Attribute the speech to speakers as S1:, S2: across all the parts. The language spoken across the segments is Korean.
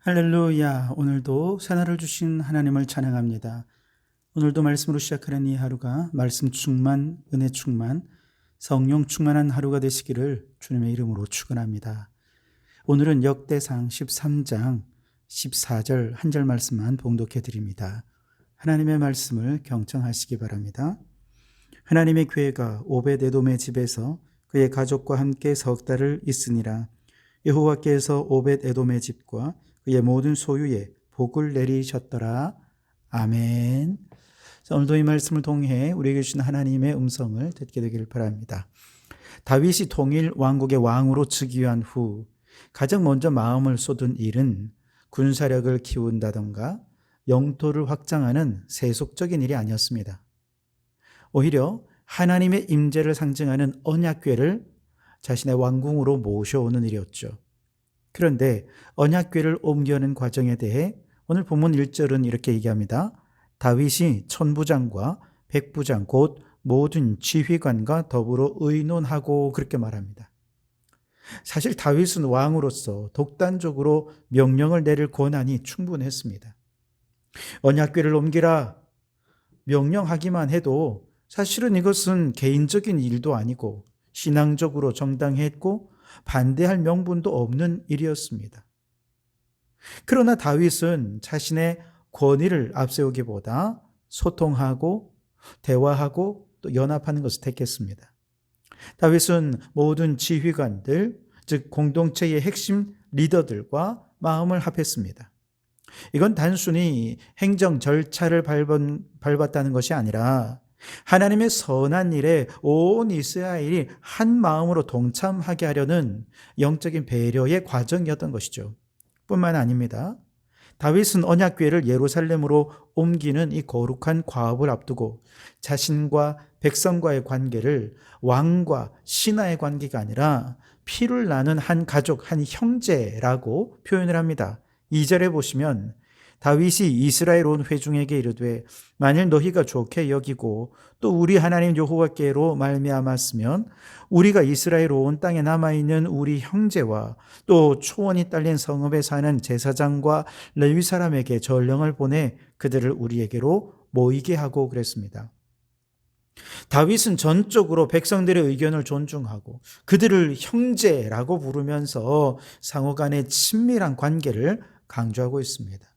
S1: 할렐루야. 오늘도 새날을 주신 하나님을 찬양합니다. 오늘도 말씀으로 시작하는 이 하루가 말씀 충만, 은혜 충만, 성령 충만한 하루가 되시기를 주님의 이름으로 축원합니다. 오늘은 역대상 13장 14절 한 절 말씀만 봉독해 드립니다. 하나님의 말씀을 경청하시기 바랍니다. 하나님의 교회가 오벳에돔의 집에서 그의 가족과 함께 석 달을 있으니라. 여호와께서 오벳에돔의 집과 그의 모든 소유에 복을 내리셨더라. 아멘. 오늘도 이 말씀을 통해 우리에게 주신 하나님의 음성을 듣게 되기를 바랍니다. 다윗이 통일 왕국의 왕으로 즉위한 후 가장 먼저 마음을 쏟은 일은 군사력을 키운다던가 영토를 확장하는 세속적인 일이 아니었습니다. 오히려 하나님의 임재를 상징하는 언약궤를 자신의 왕궁으로 모셔오는 일이었죠. 그런데 언약궤를 옮겨오는 과정에 대해 오늘 본문 1절은 이렇게 얘기합니다. 다윗이 천부장과 백부장 곧 모든 지휘관과 더불어 의논하고 그렇게 말합니다. 사실 다윗은 왕으로서 독단적으로 명령을 내릴 권한이 충분했습니다. 언약궤를 옮기라 명령하기만 해도 사실은 이것은 개인적인 일도 아니고 신앙적으로 정당했고 반대할 명분도 없는 일이었습니다. 그러나 다윗은 자신의 권위를 앞세우기보다 소통하고 대화하고 또 연합하는 것을 택했습니다. 다윗은 모든 지휘관들, 즉 공동체의 핵심 리더들과 마음을 합했습니다. 이건 단순히 행정 절차를 밟았다는 것이 아니라 하나님의 선한 일에 온 이스라엘이 한 마음으로 동참하게 하려는 영적인 배려의 과정이었던 것이죠. 뿐만 아닙니다. 다윗은 언약궤를 예루살렘으로 옮기는 이 거룩한 과업을 앞두고 자신과 백성과의 관계를 왕과 신하의 관계가 아니라 피를 나눈 한 가족, 한 형제라고 표현을 합니다. 2절에 보시면 다윗이 이스라엘 온 회중에게 이르되 만일 너희가 좋게 여기고 또 우리 하나님 여호와께로 말미암았으면 우리가 이스라엘 온 땅에 남아있는 우리 형제와 또 초원이 딸린 성읍에 사는 제사장과 레위 사람에게 전령을 보내 그들을 우리에게로 모이게 하고 그랬습니다. 다윗은 전적으로 백성들의 의견을 존중하고 그들을 형제라고 부르면서 상호 간의 친밀한 관계를 강조하고 있습니다.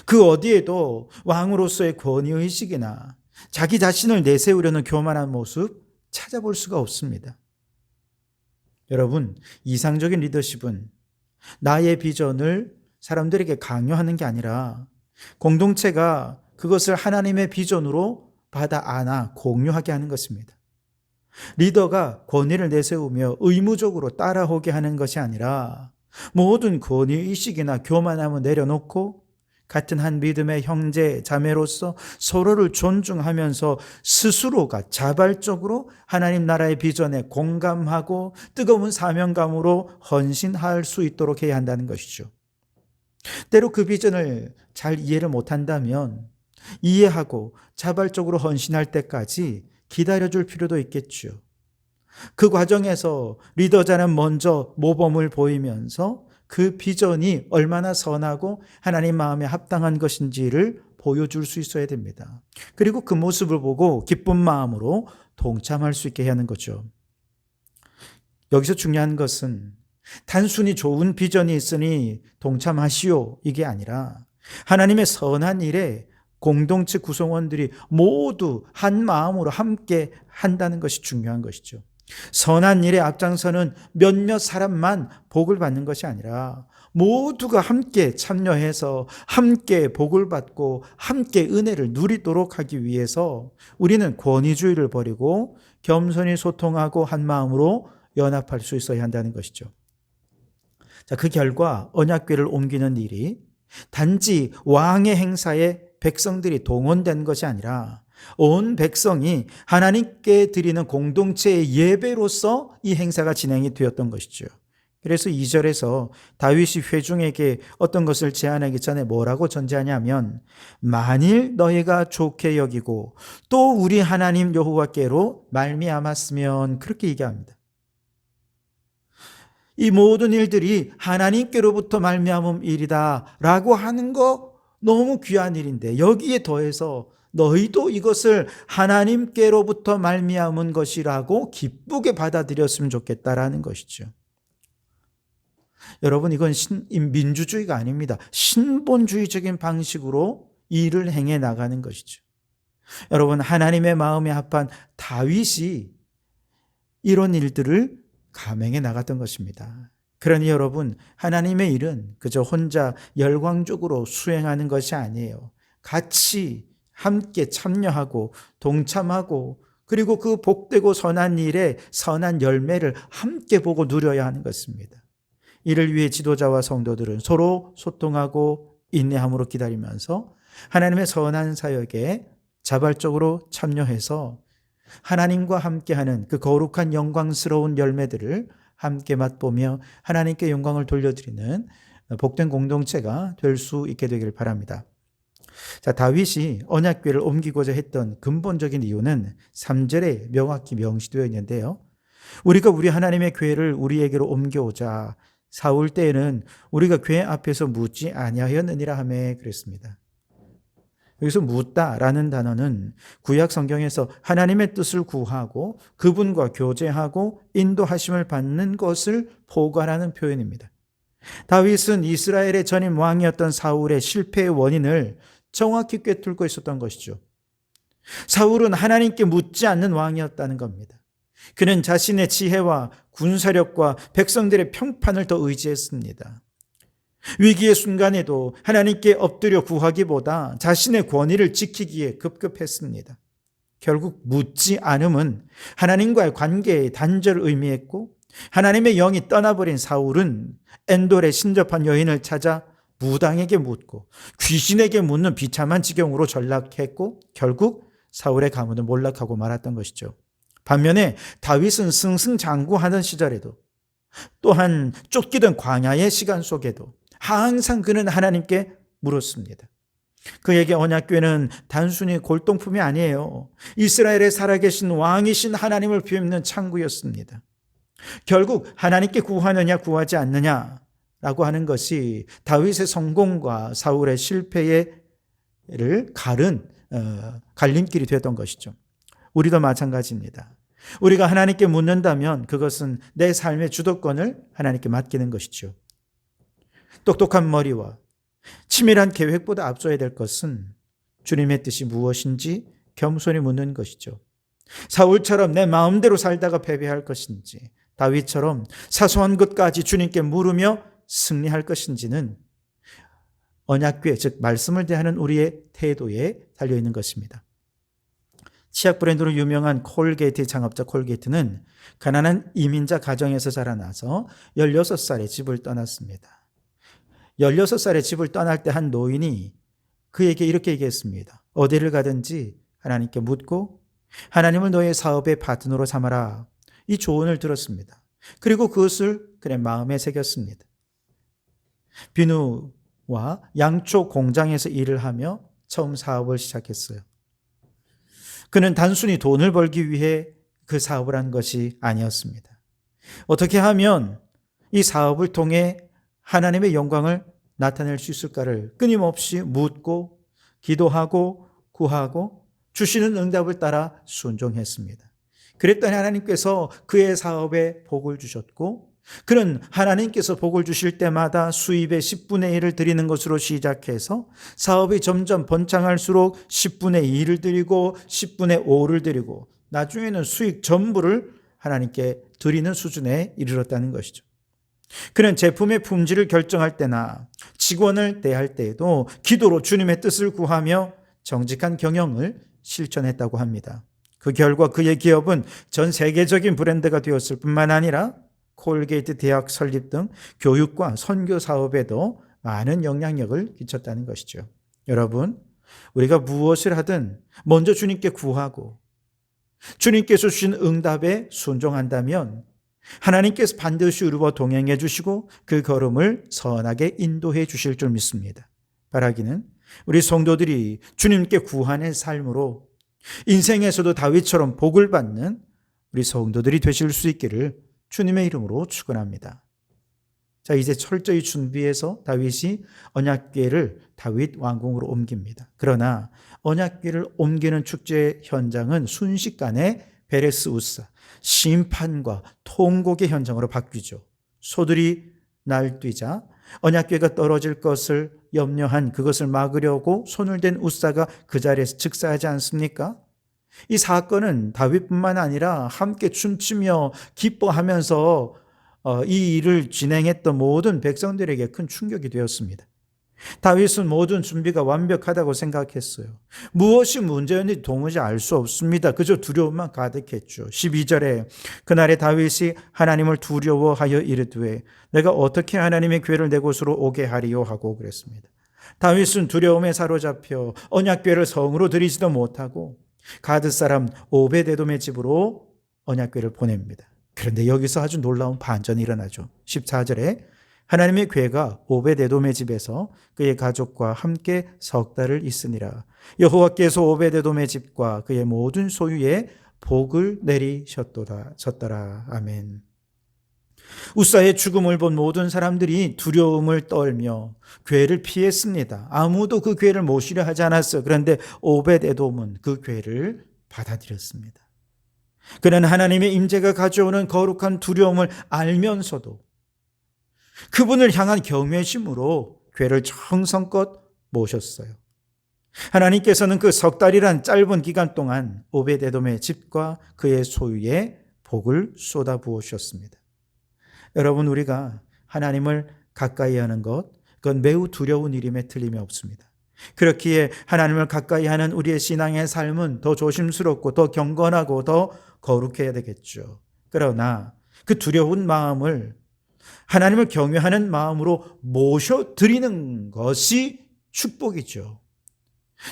S1: 그 어디에도 왕으로서의 권위의식이나 자기 자신을 내세우려는 교만한 모습 찾아볼 수가 없습니다. 여러분, 이상적인 리더십은 나의 비전을 사람들에게 강요하는 게 아니라 공동체가 그것을 하나님의 비전으로 받아 안아 공유하게 하는 것입니다. 리더가 권위를 내세우며 의무적으로 따라오게 하는 것이 아니라 모든 권위의식이나 교만함을 내려놓고 같은 한 믿음의 형제, 자매로서 서로를 존중하면서 스스로가 자발적으로 하나님 나라의 비전에 공감하고 뜨거운 사명감으로 헌신할 수 있도록 해야 한다는 것이죠. 때로 그 비전을 잘 이해를 못한다면 이해하고 자발적으로 헌신할 때까지 기다려줄 필요도 있겠죠. 그 과정에서 리더자는 먼저 모범을 보이면서 그 비전이 얼마나 선하고 하나님 마음에 합당한 것인지를 보여줄 수 있어야 됩니다. 그리고 그 모습을 보고 기쁜 마음으로 동참할 수 있게 하는 거죠. 여기서 중요한 것은 단순히 좋은 비전이 있으니 동참하시오 이게 아니라 하나님의 선한 일에 공동체 구성원들이 모두 한 마음으로 함께 한다는 것이 중요한 것이죠. 선한 일에 앞장서는 몇몇 사람만 복을 받는 것이 아니라 모두가 함께 참여해서 함께 복을 받고 함께 은혜를 누리도록 하기 위해서 우리는 권위주의를 버리고 겸손히 소통하고 한 마음으로 연합할 수 있어야 한다는 것이죠. 자, 그 결과 언약궤를 옮기는 일이 단지 왕의 행사에 백성들이 동원된 것이 아니라 온 백성이 하나님께 드리는 공동체의 예배로서 이 행사가 진행이 되었던 것이죠. 그래서 2절에서 다윗이 회중에게 어떤 것을 제안하기 전에 뭐라고 전제하냐면 만일 너희가 좋게 여기고 또 우리 하나님 여호와께로 말미암았으면 그렇게 얘기합니다. 이 모든 일들이 하나님께로부터 말미암은 일이다라고 하는 거 너무 귀한 일인데 여기에 더해서 너희도 이것을 하나님께로부터 말미암은 것이라고 기쁘게 받아들였으면 좋겠다라는 것이죠. 여러분, 이건 민주주의가 아닙니다. 신본주의적인 방식으로 일을 행해 나가는 것이죠. 여러분, 하나님의 마음에 합한 다윗이 이런 일들을 감행해 나갔던 것입니다. 그러니 여러분, 하나님의 일은 그저 혼자 열광적으로 수행하는 것이 아니에요. 같이 함께 참여하고 동참하고 그리고 그 복되고 선한 일에 선한 열매를 함께 보고 누려야 하는 것입니다. 이를 위해 지도자와 성도들은 서로 소통하고 인내함으로 기다리면서 하나님의 선한 사역에 자발적으로 참여해서 하나님과 함께하는 그 거룩한 영광스러운 열매들을 함께 맛보며 하나님께 영광을 돌려드리는 복된 공동체가 될 수 있게 되기를 바랍니다. 자, 다윗이 언약궤를 옮기고자 했던 근본적인 이유는 3절에 명확히 명시되어 있는데요. 우리가 우리 하나님의 궤를 우리에게로 옮겨오자 사울 때에는 우리가 궤 앞에서 묻지 아니하였느니라 하며 그랬습니다. 여기서 묻다라는 단어는 구약 성경에서 하나님의 뜻을 구하고 그분과 교제하고 인도하심을 받는 것을 포괄하는 표현입니다. 다윗은 이스라엘의 전임 왕이었던 사울의 실패의 원인을 정확히 꿰뚫고 있었던 것이죠. 사울은 하나님께 묻지 않는 왕이었다는 겁니다. 그는 자신의 지혜와 군사력과 백성들의 평판을 더 의지했습니다. 위기의 순간에도 하나님께 엎드려 구하기보다 자신의 권위를 지키기에 급급했습니다. 결국 묻지 않음은 하나님과의 관계의 단절을 의미했고 하나님의 영이 떠나버린 사울은 엔돌의 신접한 여인을 찾아 무당에게 묻고 귀신에게 묻는 비참한 지경으로 전락했고 결국 사울의 가문을 몰락하고 말았던 것이죠. 반면에 다윗은 승승장구하던 시절에도 또한 쫓기던 광야의 시간 속에도 항상 그는 하나님께 물었습니다. 그에게 언약궤는 단순히 골동품이 아니에요. 이스라엘에 살아계신 왕이신 하나님을 비웃는 창구였습니다. 결국 하나님께 구하느냐 구하지 않느냐라고 하는 것이 다윗의 성공과 사울의 실패를 가른 갈림길이 되었던 것이죠. 우리도 마찬가지입니다. 우리가 하나님께 묻는다면 그것은 내 삶의 주도권을 하나님께 맡기는 것이죠. 똑똑한 머리와 치밀한 계획보다 앞서야 될 것은 주님의 뜻이 무엇인지 겸손히 묻는 것이죠. 사울처럼 내 마음대로 살다가 패배할 것인지 다윗처럼 사소한 것까지 주님께 물으며 승리할 것인지는 언약궤, 즉 말씀을 대하는 우리의 태도에 달려있는 것입니다. 치약 브랜드로 유명한 콜게이트의 창업자 콜게이트는 가난한 이민자 가정에서 자라나서 16살에 집을 떠났습니다. 16살에 집을 떠날 때 한 노인이 그에게 이렇게 얘기했습니다. 어디를 가든지 하나님께 묻고 하나님을 너의 사업의 파트너로 삼아라. 이 조언을 들었습니다. 그리고 그것을 그의 마음에 새겼습니다. 비누와 양초 공장에서 일을 하며 처음 사업을 시작했어요. 그는 단순히 돈을 벌기 위해 그 사업을 한 것이 아니었습니다. 어떻게 하면 이 사업을 통해 하나님의 영광을 나타낼 수 있을까를 끊임없이 묻고 기도하고 구하고 주시는 응답을 따라 순종했습니다. 그랬더니 하나님께서 그의 사업에 복을 주셨고 그는 하나님께서 복을 주실 때마다 수입의 10분의 1을 드리는 것으로 시작해서 사업이 점점 번창할수록 10분의 2를 드리고 10분의 5를 드리고 나중에는 수익 전부를 하나님께 드리는 수준에 이르렀다는 것이죠. 그는 제품의 품질을 결정할 때나 직원을 대할 때에도 기도로 주님의 뜻을 구하며 정직한 경영을 실천했다고 합니다. 그 결과 그의 기업은 전 세계적인 브랜드가 되었을 뿐만 아니라 콜게이트 대학 설립 등 교육과 선교 사업에도 많은 영향력을 끼쳤다는 것이죠. 여러분, 우리가 무엇을 하든 먼저 주님께 구하고 주님께서 주신 응답에 순종한다면 하나님께서 반드시 우리와 동행해 주시고 그 걸음을 선하게 인도해 주실 줄 믿습니다. 바라기는 우리 성도들이 주님께 구하는 삶으로 인생에서도 다윗처럼 복을 받는 우리 성도들이 되실 수 있기를 주님의 이름으로 축원합니다. 자, 이제 철저히 준비해서 다윗이 언약궤를 다윗 왕궁으로 옮깁니다. 그러나 언약궤를 옮기는 축제 현장은 순식간에 베레스 우사, 심판과 통곡의 현장으로 바뀌죠. 소들이 날뛰자 언약궤가 떨어질 것을 염려한 그것을 막으려고 손을 댄 우사가 그 자리에서 즉사하지 않습니까? 이 사건은 다윗뿐만 아니라 함께 춤추며 기뻐하면서 이 일을 진행했던 모든 백성들에게 큰 충격이 되었습니다. 다윗은 모든 준비가 완벽하다고 생각했어요. 무엇이 문제였는지 도무지 알 수 없습니다. 그저 두려움만 가득했죠. 12절에 그날에 다윗이 하나님을 두려워하여 이르되 내가 어떻게 하나님의 궤를 내 곳으로 오게 하리요 하고 그랬습니다. 다윗은 두려움에 사로잡혀 언약궤를 성으로 들이지도 못하고 가드 사람 오베데돔의 집으로 언약궤를 보냅니다. 그런데 여기서 아주 놀라운 반전이 일어나죠. 14절에 하나님의 궤가 오베데돔의 집에서 그의 가족과 함께 석 달을 있으니라. 여호와께서 오베데돔의 집과 그의 모든 소유에 복을 내리셨더라. 아멘. 우사의 죽음을 본 모든 사람들이 두려움을 떨며 궤를 피했습니다. 아무도 그 궤를 모시려 하지 않았어요. 그런데 오벳에돔은 그 궤를 받아들였습니다. 그는 하나님의 임재가 가져오는 거룩한 두려움을 알면서도 그분을 향한 경외심으로 궤를 정성껏 모셨어요. 하나님께서는 그 석 달이란 짧은 기간 동안 오벳에돔의 집과 그의 소유에 복을 쏟아부으셨습니다. 여러분, 우리가 하나님을 가까이 하는 것, 그건 매우 두려운 일임에 틀림이 없습니다. 그렇기에 하나님을 가까이 하는 우리의 신앙의 삶은 더 조심스럽고 더 경건하고 더 거룩해야 되겠죠. 그러나 그 두려운 마음을 하나님을 경외하는 마음으로 모셔드리는 것이 축복이죠.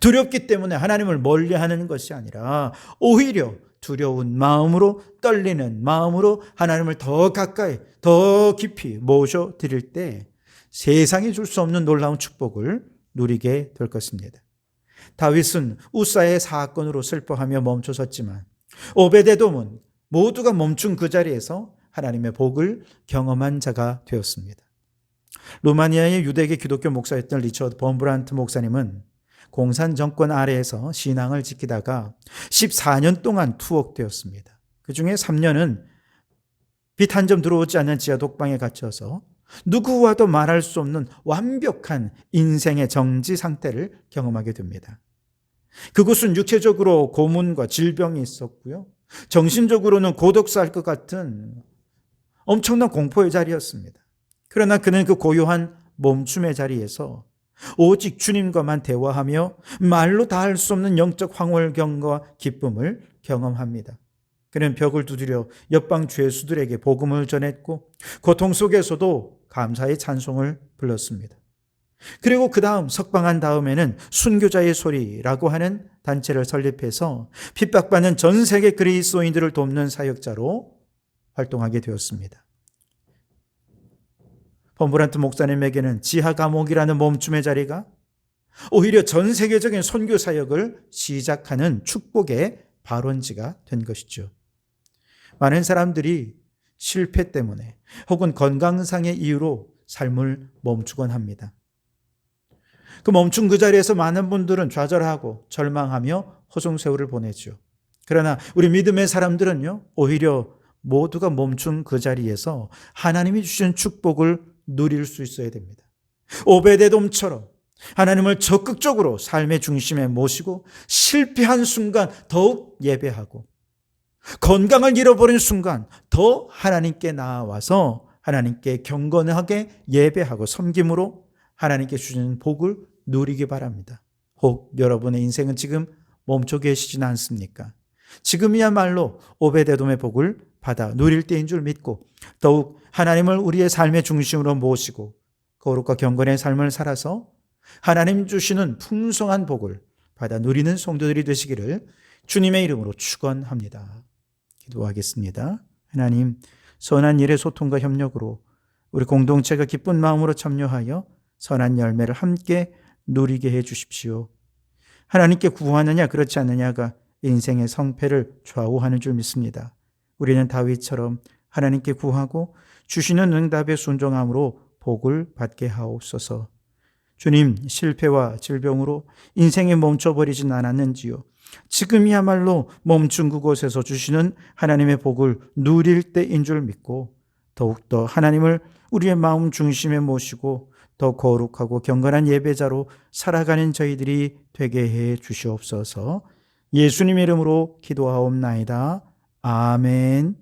S1: 두렵기 때문에 하나님을 멀리하는 것이 아니라 오히려 두려운 마음으로, 떨리는 마음으로 하나님을 더 가까이, 더 깊이 모셔드릴 때 세상이 줄 수 없는 놀라운 축복을 누리게 될 것입니다. 다윗은 우사의 사건으로 슬퍼하며 멈춰섰지만 오베데돔은 모두가 멈춘 그 자리에서 하나님의 복을 경험한 자가 되었습니다. 루마니아의 유대계 기독교 목사였던 리처드 범브란트 목사님은 공산 정권 아래에서 신앙을 지키다가 14년 동안 투옥되었습니다. 그 중에 3년은 빛 한 점 들어오지 않는 지하 독방에 갇혀서 누구와도 말할 수 없는 완벽한 인생의 정지 상태를 경험하게 됩니다. 그곳은 육체적으로 고문과 질병이 있었고요. 정신적으로는 고독사할 것 같은 엄청난 공포의 자리였습니다. 그러나 그는 그 고요한 멈춤의 자리에서 오직 주님과만 대화하며 말로 다 할 수 없는 영적 황홀경과 기쁨을 경험합니다. 그는 벽을 두드려 옆방 죄수들에게 복음을 전했고 고통 속에서도 감사의 찬송을 불렀습니다. 그리고 그 다음 석방한 다음에는 순교자의 소리라고 하는 단체를 설립해서 핍박받는 전 세계 그리스도인들을 돕는 사역자로 활동하게 되었습니다. 범브란트 목사님에게는 지하 감옥이라는 멈춤의 자리가 오히려 전 세계적인 선교 사역을 시작하는 축복의 발원지가 된 것이죠. 많은 사람들이 실패 때문에 혹은 건강상의 이유로 삶을 멈추곤 합니다. 그 멈춘 그 자리에서 많은 분들은 좌절하고 절망하며 허송세월을 보내죠. 그러나 우리 믿음의 사람들은요, 오히려 모두가 멈춘 그 자리에서 하나님이 주신 축복을 누릴 수 있어야 됩니다. 오베데돔처럼 하나님을 적극적으로 삶의 중심에 모시고 실패한 순간 더욱 예배하고 건강을 잃어버린 순간 더 하나님께 나아와서 하나님께 경건하게 예배하고 섬김으로 하나님께 주시는 복을 누리기 바랍니다. 혹 여러분의 인생은 지금 멈춰 계시진 않습니까? 지금이야말로 오베데돔의 복을 받아 누릴 때인 줄 믿고 더욱 하나님을 우리의 삶의 중심으로 모시고 거룩과 경건의 삶을 살아서 하나님 주시는 풍성한 복을 받아 누리는 성도들이 되시기를 주님의 이름으로 축원합니다. 기도하겠습니다. 하나님, 선한 일의 소통과 협력으로 우리 공동체가 기쁜 마음으로 참여하여 선한 열매를 함께 누리게 해 주십시오. 하나님께 구하느냐 그렇지 않느냐가 인생의 성패를 좌우하는 줄 믿습니다. 우리는 다윗처럼 하나님께 구하고 주시는 응답에 순종함으로 복을 받게 하옵소서. 주님, 실패와 질병으로 인생이 멈춰버리진 않았는지요. 지금이야말로 멈춘 그곳에서 주시는 하나님의 복을 누릴 때인 줄 믿고 더욱더 하나님을 우리의 마음 중심에 모시고 더 거룩하고 경건한 예배자로 살아가는 저희들이 되게 해 주시옵소서. 예수님의 이름으로 기도하옵나이다. 아멘.